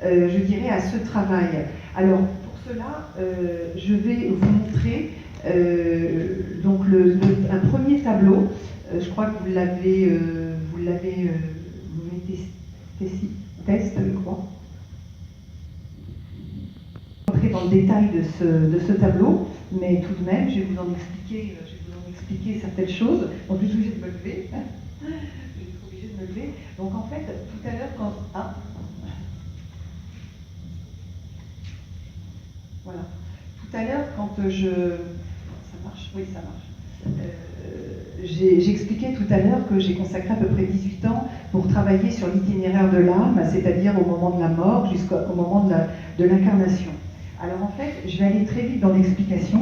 je dirais, à ce travail. Alors, pour cela, je vais vous montrer donc un premier tableau. Je crois que vous l'avez, vous mettez test, je crois. Entrer dans le détail de ce tableau, mais tout de même, je vais vous en expliquer certaines choses. Donc, je suis obligée de me lever. Je suis obligée de me lever. Donc, en fait, tout à l'heure, quand... Ah. Voilà. Tout à l'heure, quand je... Ça marche? Oui, ça marche. J'expliquais tout à l'heure que j'ai consacré à peu près 18 ans pour travailler sur l'itinéraire de l'âme, c'est-à-dire au moment de la mort jusqu'au moment de l'incarnation. Alors en fait, je vais aller très vite dans l'explication,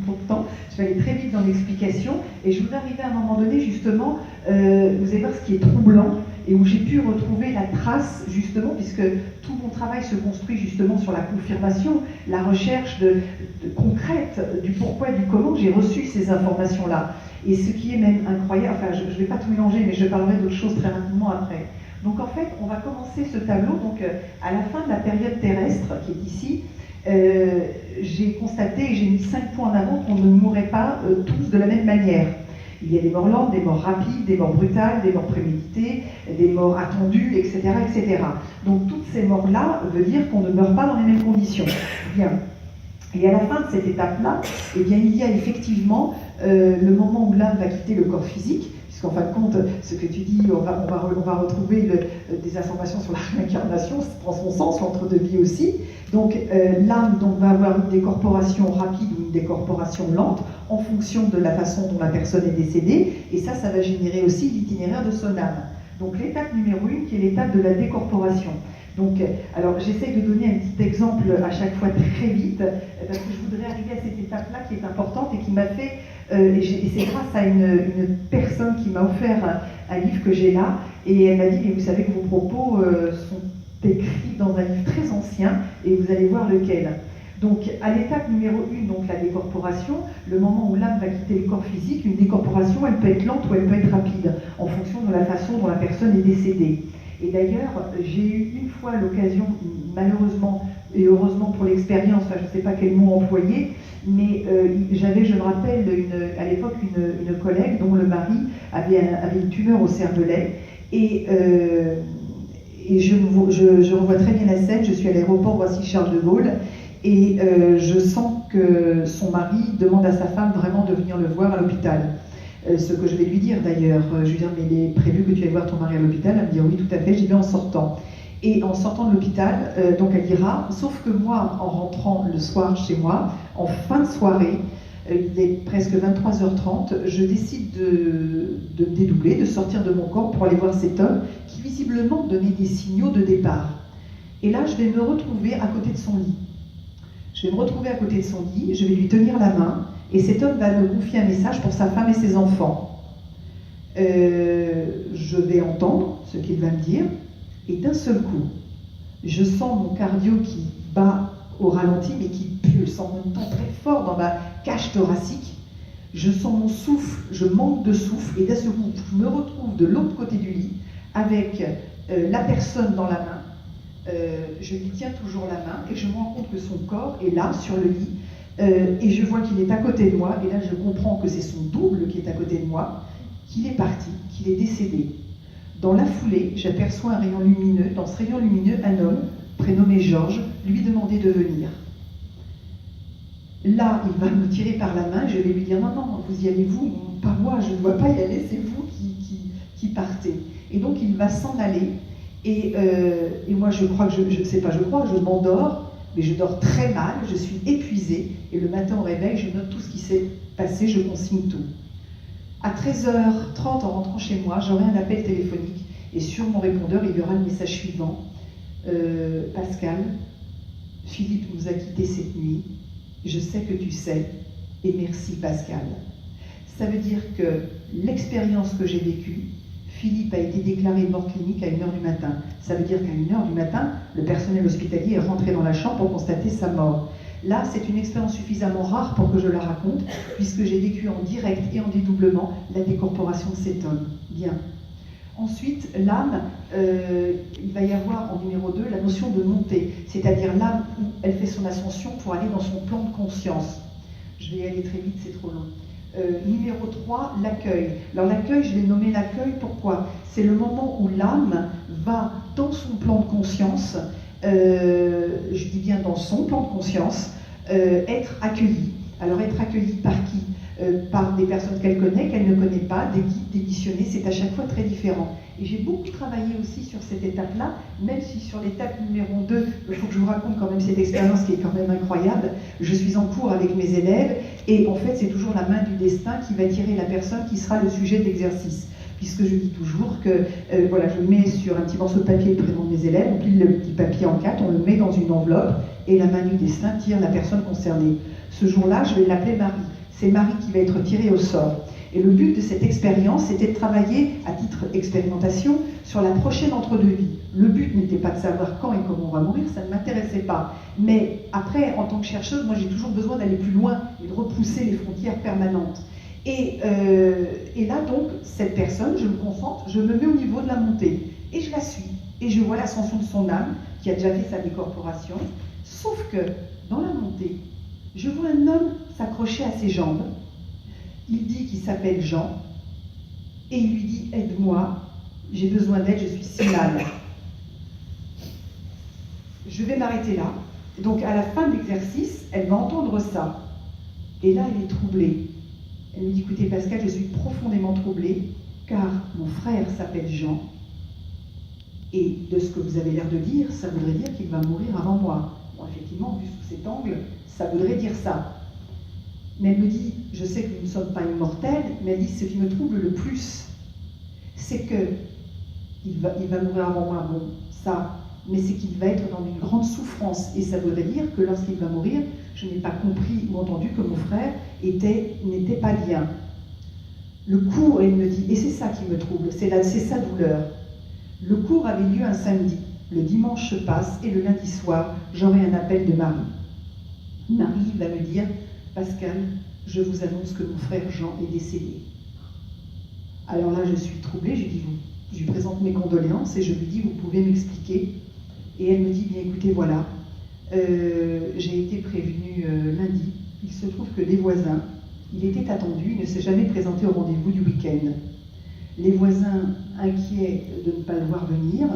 pour le temps, je vais aller très vite dans l'explication, et je voudrais arriver à un moment donné, justement, vous allez voir ce qui est troublant, et où j'ai pu retrouver la trace, justement, puisque tout mon travail se construit justement sur la confirmation, la recherche concrète du pourquoi et du comment j'ai reçu ces informations-là. Et ce qui est même incroyable, enfin je ne vais pas tout mélanger, mais je parlerai d'autres choses très rapidement après. Donc en fait, on va commencer ce tableau, donc à la fin de la période terrestre, qui est ici, j'ai constaté et j'ai mis 5 points en avant qu'on ne mourrait pas tous de la même manière. Il y a des morts lentes, des morts rapides, des morts brutales, des morts préméditées, des morts attendues, etc., etc. Donc toutes ces morts-là veut dire qu'on ne meurt pas dans les mêmes conditions. Bien. Et à la fin de cette étape-là, eh bien, il y a effectivement le moment où l'âme va quitter le corps physique, puisqu'en fin de compte, ce que tu dis, on va retrouver des informations sur la réincarnation, ça prend son sens, l'entre-deux vies aussi. Donc l'âme va avoir une décorporation rapide ou une décorporation lente en fonction de la façon dont la personne est décédée, et ça va générer aussi l'itinéraire de son âme. Donc l'étape numéro 1 qui est l'étape de la décorporation. Donc, alors j'essaie de donner un petit exemple à chaque fois très vite, parce que je voudrais arriver à cette étape-là qui est importante et qui m'a fait, et c'est grâce à une personne qui m'a offert un livre que j'ai là, et elle m'a dit, mais vous savez que vos propos sont écrits dans un livre très ancien, et vous allez voir lequel. Donc, à l'étape numéro 1, donc la décorporation, le moment où l'âme va quitter le corps physique, une décorporation, elle peut être lente ou elle peut être rapide, en fonction de la façon dont la personne est décédée. Et d'ailleurs, j'ai eu une fois l'occasion, malheureusement et heureusement pour l'expérience, enfin, je ne sais pas quel mot employer, mais j'avais, je me rappelle, à l'époque une collègue dont le mari avait une tumeur au cervelet, et je revois très bien la scène. Je suis à l'aéroport Roissy-Charles de Gaulle, et je sens que son mari demande à sa femme vraiment de venir le voir à l'hôpital. Ce que je vais lui dire d'ailleurs, je vais lui dire, mais il est prévu que tu ailles voir ton mari à l'hôpital? Elle me dit oui, tout à fait. Je dis bien en sortant. Et en sortant de l'hôpital, donc elle dira, sauf que moi, en rentrant le soir chez moi, en fin de soirée, il est presque 23h30, je décide de me dédoubler, de sortir de mon corps pour aller voir cet homme qui visiblement donnait des signaux de départ. Et là, je vais me retrouver à côté de son lit. Je vais me retrouver à côté de son lit, je vais lui tenir la main, et cet homme va me confier un message pour sa femme et ses enfants. Je vais entendre ce qu'il va me dire, et d'un seul coup, je sens mon cardio qui bat au ralenti, mais qui pulse en même temps très fort dans ma cage thoracique. Je sens mon souffle, je manque de souffle, et d'un seul coup, je me retrouve de l'autre côté du lit, avec la personne dans la main. Je lui tiens toujours la main, et je me rends compte que son corps est là, sur le lit, et je vois qu'il est à côté de moi, et là je comprends que c'est son double qui est à côté de moi, qu'il est parti, qu'il est décédé. Dans la foulée, j'aperçois un rayon lumineux. Dans ce rayon lumineux, un homme, prénommé Georges, lui demandait de venir. Là, il va me tirer par la main, je vais lui dire, non, non, vous y allez vous, pas moi, je ne dois pas y aller, c'est vous qui partez. Et donc il va s'en aller, et moi je crois que je m'endors, mais je dors très mal, je suis épuisée, et le matin au réveil, je note tout ce qui s'est passé, je consigne tout. À 13h30, en rentrant chez moi, j'aurai un appel téléphonique, et sur mon répondeur, il y aura le message suivant. Pascal, Philippe nous a quittés cette nuit, je sais que tu sais, et merci Pascal. Ça veut dire que l'expérience que j'ai vécue, Philippe a été déclaré mort clinique à 1h du matin. Ça veut dire qu'à 1h du matin, le personnel hospitalier est rentré dans la chambre pour constater sa mort. Là, c'est une expérience suffisamment rare pour que je la raconte, puisque j'ai vécu en direct et en dédoublement la décorporation de cet homme. Bien. Ensuite, l'âme, il va y avoir en numéro 2 la notion de montée, c'est-à-dire l'âme où elle fait son ascension pour aller dans son plan de conscience. Je vais aller très vite, c'est trop long. Numéro 3, l'accueil. Alors l'accueil, je l'ai nommé l'accueil, pourquoi? C'est le moment où l'âme va dans son plan de conscience, je dis bien dans son plan de conscience, être accueillie. Alors être accueillie par qui? Par des personnes qu'elle connaît, qu'elle ne connaît pas, des guides, des missionnés, c'est à chaque fois très différent. Et j'ai beaucoup travaillé aussi sur cette étape-là, même si sur l'étape numéro 2, il faut que je vous raconte quand même cette expérience qui est quand même incroyable. Je suis en cours avec mes élèves, et en fait c'est toujours la main du destin qui va tirer la personne qui sera le sujet de l'exercice. Puisque je dis toujours que, voilà, je mets sur un petit morceau de papier le prénom de mes élèves, on plie le petit papier en 4, on le met dans une enveloppe, et la main du destin tire la personne concernée. Ce jour-là, je vais l'appeler Marie. C'est Marie qui va être tirée au sort. Et le but de cette expérience, c'était de travailler, à titre expérimentation, sur la prochaine entre-deux-vie. Le but n'était pas de savoir quand et comment on va mourir, ça ne m'intéressait pas. Mais après, en tant que chercheuse, moi j'ai toujours besoin d'aller plus loin et de repousser les frontières permanentes. Et là donc, cette personne, je me concentre, je me mets au niveau de la montée. Et je la suis. Et je vois l'ascension de son âme, qui a déjà fait sa décorporation. Sauf que, dans la montée, je vois un homme s'accrocher à ses jambes. Il dit qu'il s'appelle Jean. Et il lui dit, aide-moi, j'ai besoin d'aide, je suis si mal. Je vais m'arrêter là. Donc à la fin de l'exercice, elle va entendre ça. Et là, elle est troublée. Elle me dit, écoutez Pascal, je suis profondément troublée, car mon frère s'appelle Jean. Et de ce que vous avez l'air de dire, ça voudrait dire qu'il va mourir avant moi. Bon, effectivement, vu sous cet angle, ça voudrait dire ça. Mais elle me dit, je sais que nous ne sommes pas immortels, mais elle dit, ce qui me trouble le plus, c'est que il va mourir avant moi, bon, ça, mais c'est qu'il va être dans une grande souffrance. Et ça voudrait dire que lorsqu'il va mourir, je n'ai pas compris ou entendu que mon frère n'était pas bien. Le cours, elle me dit, et c'est ça qui me trouble, c'est sa douleur. Le cours avait lieu un samedi. Le dimanche se passe et le lundi soir, j'aurai un appel de Marie. Marie va me dire, Pascal, je vous annonce que mon frère Jean est décédé. Alors là, je suis troublée, je lui présente mes condoléances et je lui dis, vous pouvez m'expliquer? Et elle me dit, bien écoutez, voilà, j'ai été prévenue lundi. Il se trouve que les voisins, il était attendu, il ne s'est jamais présenté au rendez-vous du week-end. Les voisins, inquiets de ne pas le voir venir,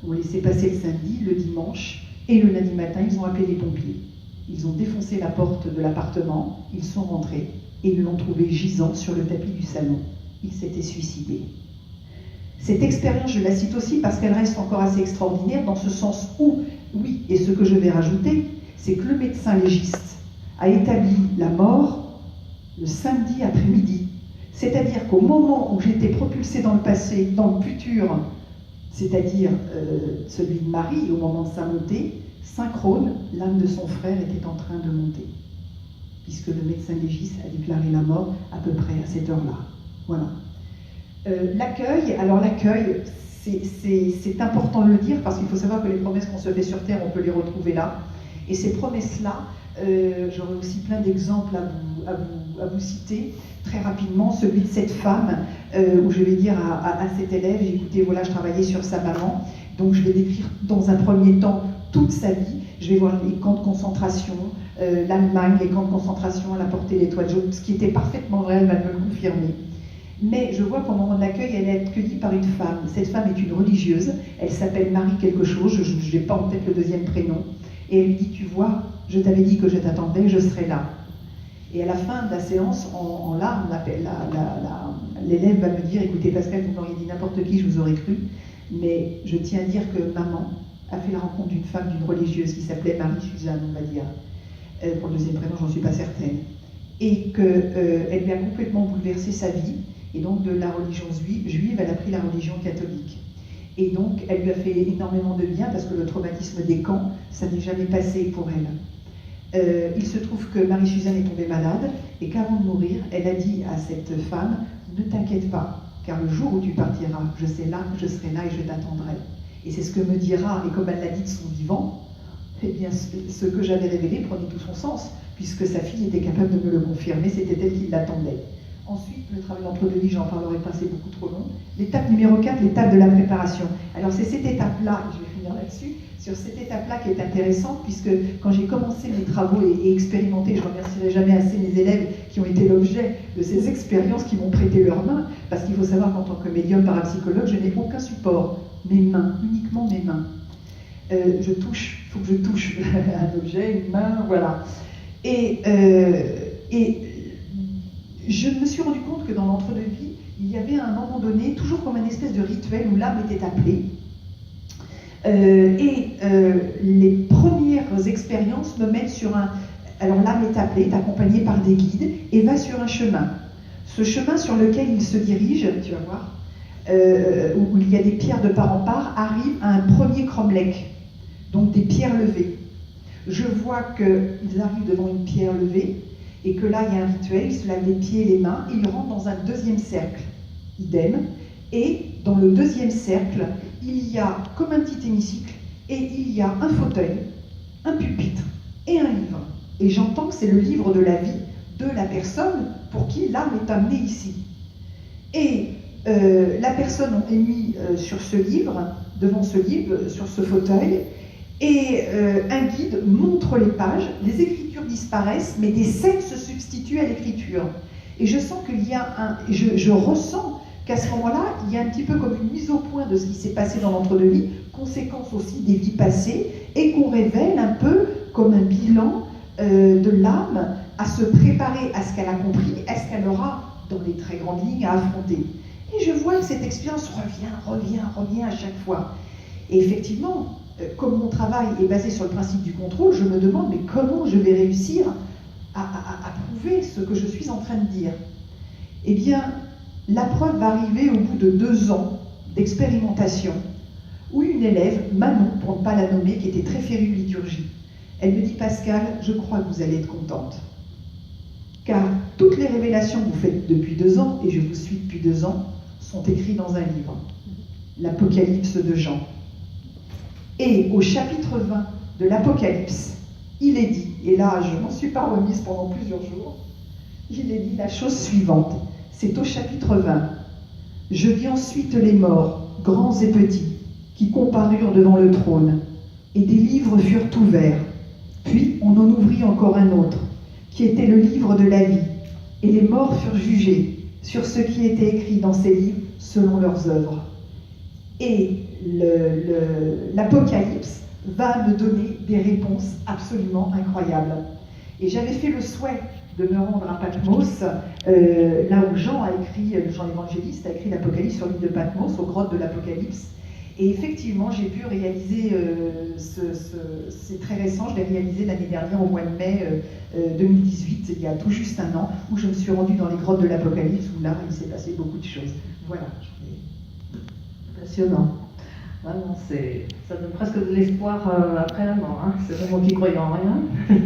ont laissé passer le samedi, le dimanche, et le lundi matin, ils ont appelé les pompiers. Ils ont défoncé la porte de l'appartement, ils sont rentrés, et ils l'ont trouvé gisant sur le tapis du salon. Il s'était suicidé. Cette expérience, je la cite aussi parce qu'elle reste encore assez extraordinaire dans ce sens où, oui, et ce que je vais rajouter, c'est que le médecin légiste a établi la mort le samedi après-midi. C'est-à-dire qu'au moment où j'étais propulsée dans le passé, dans le futur, c'est-à-dire celui de Marie, au moment de sa montée, synchrone, l'âme de son frère était en train de monter, puisque le médecin légiste a déclaré la mort à peu près à cette heure-là. Voilà. L'accueil, alors l'accueil, c'est important de le dire, parce qu'il faut savoir que les promesses qu'on se fait sur Terre, on peut les retrouver là. Et ces promesses-là, j'aurais aussi plein d'exemples à vous citer. Très rapidement, celui de cette femme, où je vais dire à cet élève, écoutez, voilà, je travaillais sur sa maman, donc je vais décrire dans un premier temps toute sa vie. Je vais voir les camps de concentration, l'Allemagne, les camps de concentration, elle a porté l'étoile jaune, ce qui était parfaitement vrai, elle va me le confirmer. Mais je vois qu'au moment de l'accueil, elle est accueillie par une femme. Cette femme est une religieuse, elle s'appelle Marie quelque chose, je n'ai pas en tête le deuxième prénom, et elle lui dit, tu vois, je t'avais dit que je t'attendais, je serai là. Et à la fin de la séance, en larmes, l'élève va me dire, écoutez Pascal, vous m'auriez dit n'importe qui, je vous aurais cru, mais je tiens à dire que maman a fait la rencontre d'une femme, d'une religieuse qui s'appelait Marie-Suzanne, on va dire. Pour le deuxième prénom, j'en suis pas certaine. Et qu'elle lui a complètement bouleversé sa vie, et donc de la religion juive, elle a pris la religion catholique. Et donc, elle lui a fait énormément de bien, parce que le traumatisme des camps, ça n'est jamais passé pour elle. Il se trouve que Marie-Suzanne est tombée malade et qu'avant de mourir, elle a dit à cette femme, ne t'inquiète pas, car le jour où tu partiras, je serai là et je t'attendrai. Et c'est ce que me dira, et comme elle l'a dit de son vivant, eh bien, ce que j'avais révélé prenait tout son sens, puisque sa fille était capable de me le confirmer, c'était elle qui l'attendait. Ensuite, le travail d'entre-deux-lits, j'en parlerai pas, c'est beaucoup trop long. L'étape numéro 4, l'étape de la préparation. Alors c'est cette étape-là, je vais finir là-dessus, sur cette étape-là qui est intéressante, puisque quand j'ai commencé mes travaux et expérimenté, je ne remercierai jamais assez mes élèves qui ont été l'objet de ces expériences, qui m'ont prêté leurs mains, parce qu'il faut savoir qu'en tant que médium parapsychologue, je n'ai aucun support, mes mains, uniquement mes mains. Je touche, il faut que je touche un objet, une main, voilà. Et je me suis rendu compte que dans l'entre-deux-vies, il y avait à un moment donné, toujours comme une espèce de rituel où l'âme était appelée. Les premières expériences me mènent sur un... Alors l'âme est appelée, est accompagnée par des guides, et va sur un chemin. Ce chemin sur lequel il se dirige, tu vas voir, où il y a des pierres de part en part, arrive à un premier cromlech, donc des pierres levées. Je vois qu'ils arrivent devant une pierre levée, et que là, il y a un rituel, ils se lavent les pieds et les mains, et ils rentrent dans un deuxième cercle, idem, et dans le deuxième cercle, il y a comme un petit hémicycle, et il y a un fauteuil, un pupitre et un livre. Et j'entends que c'est le livre de la vie de la personne pour qui l'âme est amenée ici. Et la personne est mise sur ce livre, devant ce livre, sur ce fauteuil, et un guide montre les pages, les écritures disparaissent, mais des scènes se substituent à l'écriture. Et je sens qu'il y a je ressens qu'à ce moment-là, il y a un petit peu comme une mise au point de ce qui s'est passé dans l'entre-deux-vies, conséquence aussi des vies passées, et qu'on révèle un peu comme un bilan de l'âme à se préparer à ce qu'elle a compris, à ce qu'elle aura dans les très grandes lignes à affronter. Et je vois que cette expérience revient à chaque fois. Et effectivement, comme mon travail est basé sur le principe du contrôle, je me demande mais comment je vais réussir à prouver ce que je suis en train de dire. Eh bien, la preuve va arriver au bout de 2 ans d'expérimentation, où une élève, Manon, pour ne pas la nommer, qui était très férue de liturgie, elle me dit « Pascal, je crois que vous allez être contente. Car toutes les révélations que vous faites depuis 2 ans, et je vous suis depuis 2 ans, sont écrites dans un livre, l'Apocalypse de Jean. Et au chapitre 20 de l'Apocalypse, il est dit, et là je m'en suis pas remise pendant plusieurs jours, il est dit la chose suivante, c'est au chapitre 20. Je vis ensuite les morts, grands et petits, qui comparurent devant le trône, et des livres furent ouverts. Puis on en ouvrit encore un autre, qui était le livre de la vie, et les morts furent jugés sur ce qui était écrit dans ces livres selon leurs œuvres. Et l'Apocalypse va me donner des réponses absolument incroyables. Et j'avais fait le souhait de me rendre à Patmos, là où Jean l'évangéliste a écrit l'Apocalypse sur l'île de Patmos, aux grottes de l'Apocalypse. Et effectivement, j'ai pu réaliser, c'est très récent, je l'ai réalisé l'année dernière au mois de mai 2018, il y a tout juste 1 an, où je me suis rendue dans les grottes de l'Apocalypse, où là, il s'est passé beaucoup de choses. Voilà. Passionnant. Vraiment, ça donne presque de l'espoir après la mort. Hein. C'est vraiment qui croyait en rien.